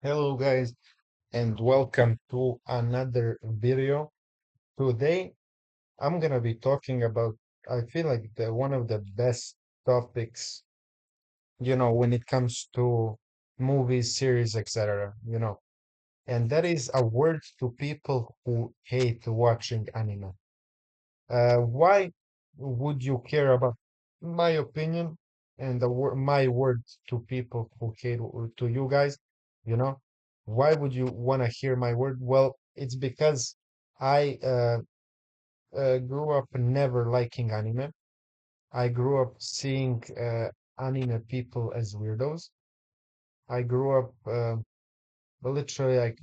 Hello guys and welcome to another video. Today I'm gonna be talking about I feel like the one of the best topics, when it comes to movies, series, etc., and that is a word to people who hate watching anime. Why would you care about my opinion and my word to people who hate to you guys? You know, why would you want to hear my word? Well, it's because I grew up never liking anime. I grew up seeing anime people as weirdos. I grew up literally like,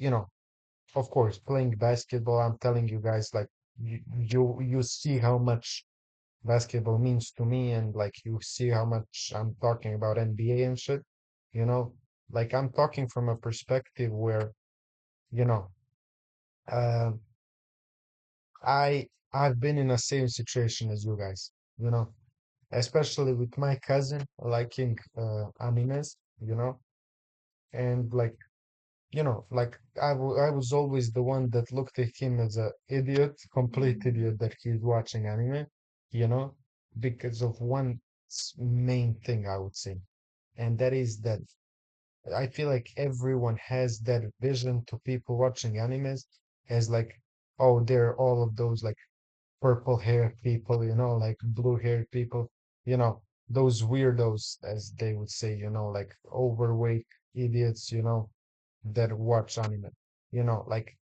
of course, playing basketball. I'm telling you guys, like, you see how much basketball means to me and like you see how much I'm talking about NBA and shit, you know, like I'm talking from a perspective where, you know, uh, I've been in the same situation as you guys, you know, especially with my cousin liking animes, and like, like I was always the one that looked at him as a idiot, complete idiot that he's watching anime, you know, because of one main thing I would say. And that is that I feel like everyone has that vision to people watching animes as like, oh, they're all of those like purple haired people, like blue haired people, those weirdos, as they would say, like overweight idiots, that watch anime. Like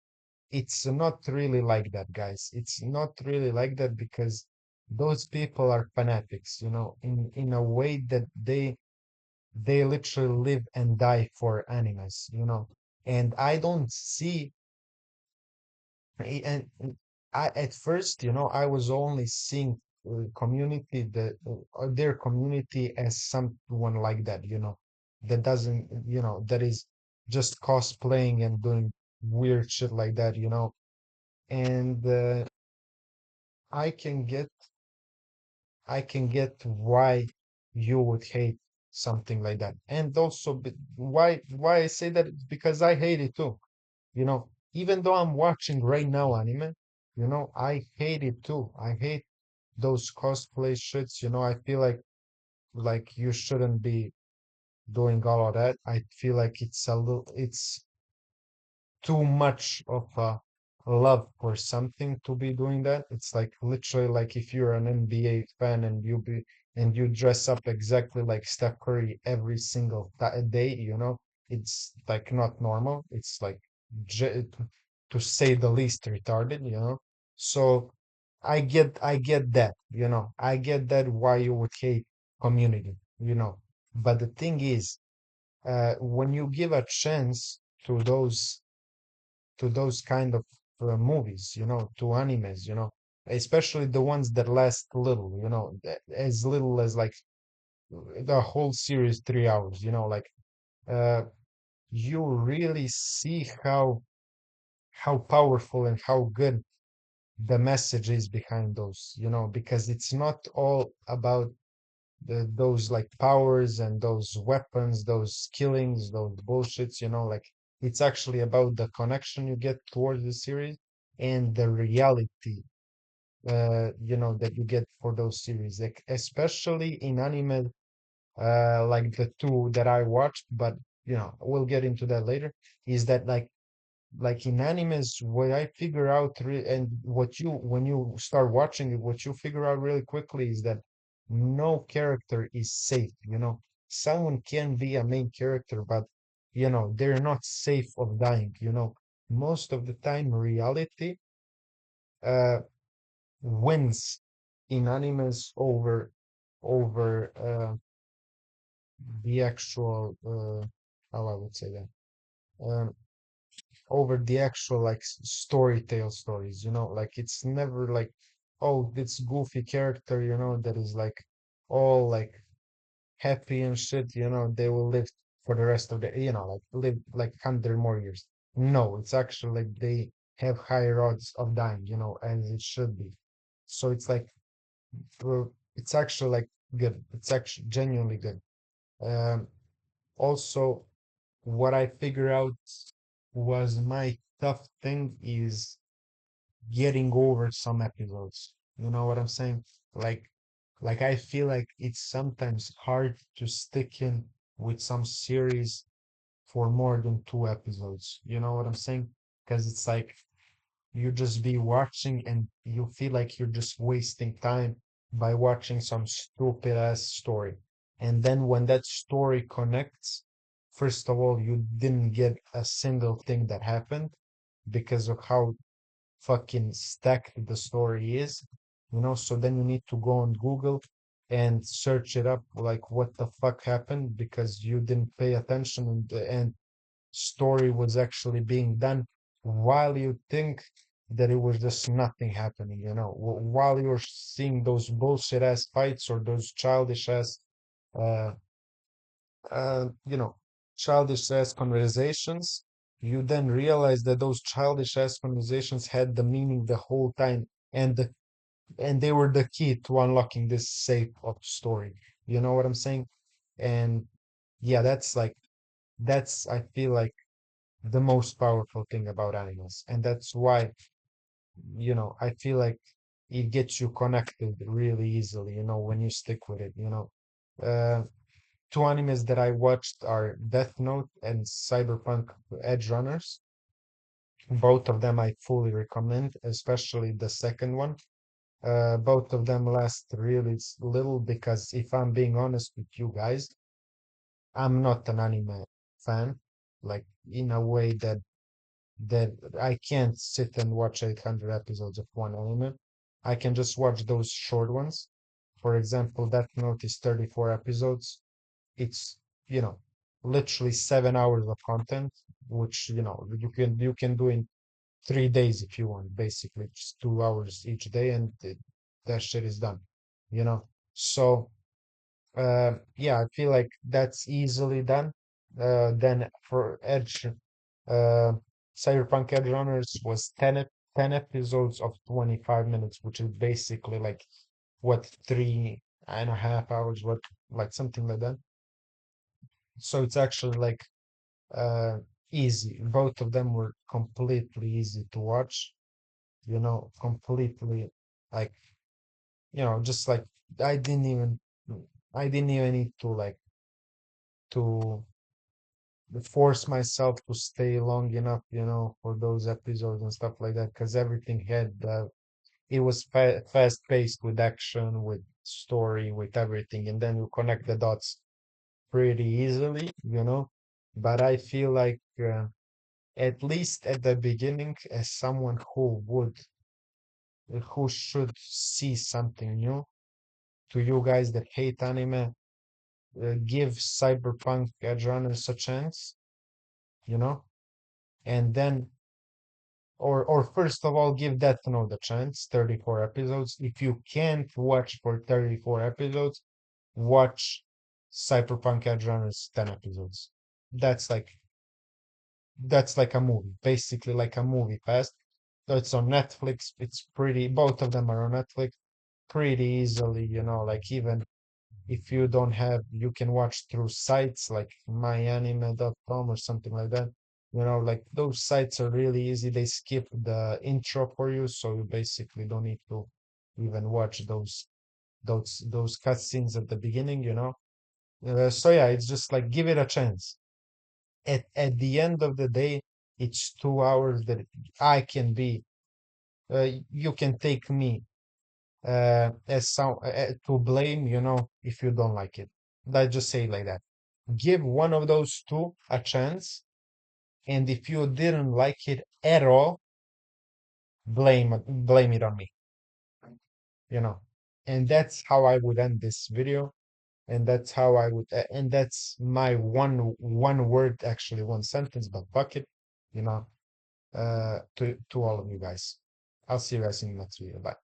it's not really like that, guys. It's not really like that because those people are fanatics, in a way that they literally live and die for animes, And I don't see and I at first, I was only seeing their community as someone like that, that doesn't, that is just cosplaying and doing weird shit like that, And I can get I can get why you would hate something like that. And also why I say that is because I hate it too. Even though I'm watching right now anime, I hate it too. I hate those cosplay shits, I feel like you shouldn't be doing all of that. I feel like it's too much of a love for something to be doing that. It's like literally like if you're an NBA fan and you dress up exactly like Steph Curry every single day, it's like not normal. It's like j- to say the least retarded, So I get that, I get that why you would hate community, But the thing is, when you give a chance to those kind of movies, to animes, especially the ones that last little, as little as like the whole series 3 hours, like uh, you really see how powerful and how good the message is behind those, because it's not all about those like powers and those weapons, those killings, those bullshits, like it's actually about the connection you get towards the series and the reality, that you get for those series, like especially in anime, like the two that I watched, but we'll get into that later, is that like in animes, what I figure out and what you when you start watching it, what you figure out really quickly is that no character is safe, Someone can be a main character, but they're not safe of dying, Most of the time reality uh wins in animes over the actual how I would say that. Um, over the actual like story tale stories, like it's never like, oh, this goofy character, that is like all like happy and shit, they will live for the rest of the, like live like 100 more years. No, it's actually like they have higher odds of dying, as it should be. So it's like it's actually like good. It's actually genuinely good. Um, Also, what I figure out was my tough thing is getting over some episodes. You know what I'm saying? Like, like I feel like it's sometimes hard to stick in with some series for more than two episodes. You know what I'm saying? Because it's like you just be watching and you feel like you're just wasting time by watching some stupid ass story. And then when that story connects, first of all, you didn't get a single thing that happened because of how fucking stacked the story is, you know. So then you need to go on Google and search it up, like what the fuck happened because you didn't pay attention and the end story was actually being done while you think that it was just nothing happening, you know, while you're seeing those bullshit ass fights or those childish ass, uh, you know, childish ass conversations, you then realize that those childish ass conversations had the meaning the whole time, and and they were the key to unlocking this safe of story. You know what I'm saying? And yeah, that's like that's I feel like the most powerful thing about animals, and that's why you know I feel like it gets you connected really easily. You know when you stick with it. You know. Two animes that I watched are Death Note and Cyberpunk Edge Runners. Both of them I fully recommend, especially the second one. Both of them last really little because if I'm being honest with you guys, I'm not an anime fan, like in a way that I can't sit and watch 800 episodes of one anime. I can just watch those short ones. For example, Death Note is 34 episodes. It's, you know, literally 7 hours of content, which, you know, you can do in 3 days if you want, basically just 2 hours each day, and that shit is done, you know. So yeah, I feel like that's easily done. Then for Edge, uh, Cyberpunk Edge Runners was 10 episodes of 25 minutes, which is basically like what 3.5 hours, what like something like that. So it's actually like uh easy. Both of them were completely easy to watch, you know, completely like, you know, just like I didn't even I didn't even need to like to force myself to stay long enough, you know, for those episodes and stuff like that, because everything had it was fast paced with action, with story, with everything, and then you connect the dots pretty easily, you know. But I feel like at least at the beginning, as someone who should see something new, to you guys that hate anime, give Cyberpunk Edge Runners a chance, you know, and then or first of all give Death Note a chance, 34 episodes. If you can't watch for 34 episodes, watch Cyberpunk Edge Runners 10 episodes. That's like that's like a movie, basically like a movie fast. So it's on Netflix. It's pretty, both of them are on Netflix pretty easily, you know, like even if you don't have, you can watch through sites like myanime.com or something like that. You know, like those sites are really easy. They skip the intro for you, so you basically don't need to even watch those cutscenes at the beginning, you know. So yeah, it's just like give it a chance. At the end of the day, it's 2 hours that I can be. You can take me as some to blame, you know, if you don't like it. Let's just say it like that. Give one of those two a chance, and if you didn't like it at all, blame it on me, you know. And that's how I would end this video, and that's how I would, and that's my one word, actually one sentence, but fuck it, you know, to all of you guys. I'll see you guys in the next video. Bye.